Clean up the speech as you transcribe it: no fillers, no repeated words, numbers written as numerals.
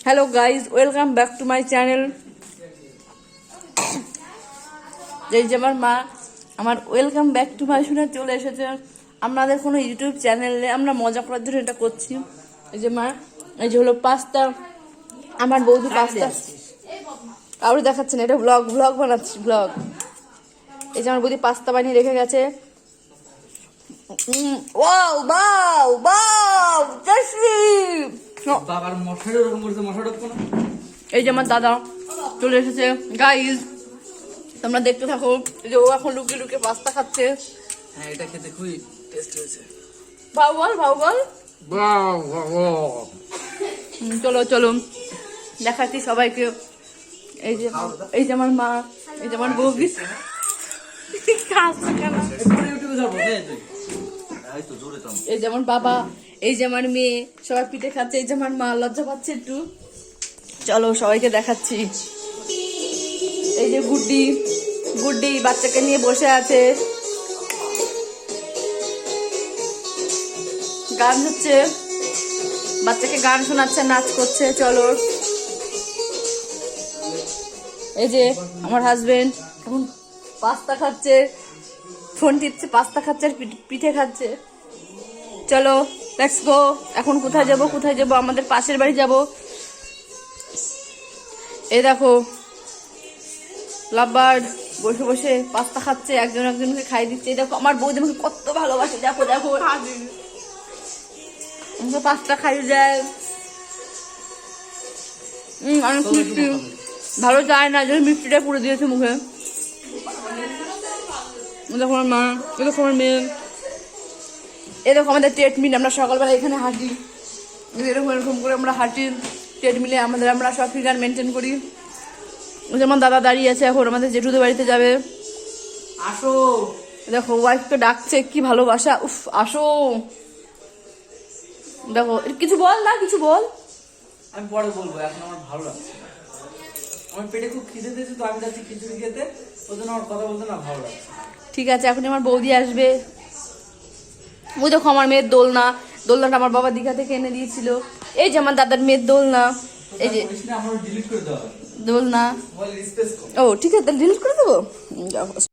Hello guys, welcome back to my channel. এই যে আমার মা আমার ওয়েলকাম ব্যাক টু মাই শুনে চলে এসেছে। আমাদের কোনো ইউটিউব চ্যানেলে আমরা মজা করার জন্য এটা করছি। এই যে মা, এই যে হলো পাস্তা, আমার বৌদি পাস্তা আরও দেখাচ্ছেন, এটা ব্লগ বানাচ্ছি ব্লগ। এই যে আমার বৌদি পাস্তা বানিয়ে রেখে গেছে। ওয়াও বাও বাও টেস্টি। বাবার মশাটা ওরকম করেছে, মশাটা কোনো। এই যে আমার দাদা চলে এসেছে গাইজ, তোমরা দেখতে থাকো। এই যে ও এখন লুকিয়ে লুকিয়ে পাস্তা খাচ্ছে। হ্যাঁ, এটা খেতে খুবই টেস্ট হয়েছে। ভাও বল। চলো চলো দেখাচ্ছি সবাইকে। এই যে আমার মা, এই যে আমার বৌদি এই যে আমার বাবা, এই যে আমার মেয়ে, সবাই পিঠে খাচ্ছে। এই যে আমার মা লজ্জা পাচ্ছে একটু। চলো সবাইকে দেখাচ্ছি। এই যে গুড্ডি বাচ্চাকে নিয়ে বসে আছে, গান হচ্ছে, বাচ্চাকে গান শোনাচ্ছে, নাচ করছে। চলো, এই যে আমার হাজবেন্ড এখন পাস্তা খাচ্ছে, ফোন টিপছে, পাস্তা খাচ্ছে আর পিঠে খাচ্ছে। চলো লেটস গো। এখন কোথায় যাব আমাদের পাশের বাড়ি যাব। এই দেখো লাভবার্ড বসে বসে পাস্তা খাচ্ছে, একজন একজনকে খাই দিচ্ছে। এই দেখো আমার বৌদি আমাকে কত ভালোবাসে, দেখো আমাকে পাস্তা খাই যায়। অনেক মিষ্টি, ভালো যায় না, যদি মিষ্টিটা পুরো দিয়েছে মুখে। দেখো আমার মা, এই দেখো আমার মেয়ে, এই দেখো আমাদের ট্রেডমিল, আমরা সকালবেলা এখানে হাঁটি, এরকম করে আমরা হাঁটি ট্রেডমিলে। আমরা সব ফিগার মেনটেন করি। যেমন দাদা দাঁড়িয়ে আছে, এখন আমাদের জেঠুদের বাড়িতে যাবে। আসো, দেখো ওয়াইফকে ডাকছে, কি ভালোবাসা। উফ, আসো। দেখো কিছু বল। আমি পরে বলবো, এখন আমার ভালো লাগছে। আমার পেটে খুব খিদে দিয়েছে, তো আমি যাচ্ছি খিচুড়ি খেতে, ওই জন্য আমার কথা বলতে না ভালো লাগছে। ঠিক আছে, এখন আমার বৌদি আসবে। ওই দেখো আমার মেয়ের দোলনাটা আমার বাবা দীঘা থেকে এনে দিয়েছিল। এই যে আমার দাদার মেয়ের দোলনা, এই যে আমার ডিলিট করে দেওয়া দোলনা। মোবাইল স্পেস কম। ও ঠিক আছে, তাহলে ডিলিট করে দেবো।